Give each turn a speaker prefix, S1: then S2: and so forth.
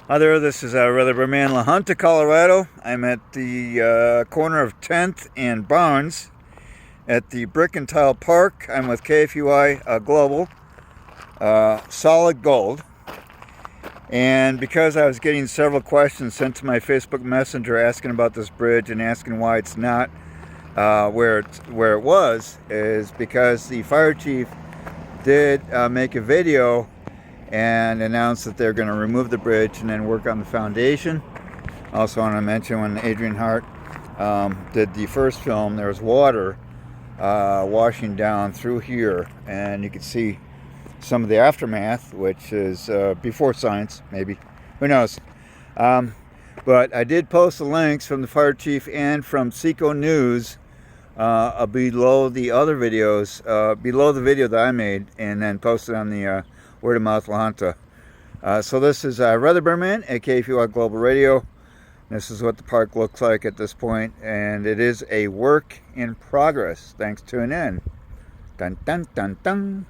S1: Hi there, this is Rutherford La Junta, Colorado. I'm at the corner of 10th and Barnes at the Brick and Tile Park. I'm with KFUI Global, Solid Gold. And because I was getting several questions sent to my Facebook Messenger asking about this bridge and asking why it's not where it was, is because the fire chief did make a video and announced that they're going to remove the bridge and then work on the foundation. Also want to mention, when Adrian Hart did the first film, there was water washing down through here, and you could see some of the aftermath, which is before science, maybe, who knows. But I did post the links from the fire chief and from Seco News below the other videos, below the video that I made, and then posted on the Word of Mouth La Junta. So this is Rutherford at KFUI Global Radio. This is what the park looks like at this point, and it is a work in progress. Thanks to an end. Dun dun dun dun.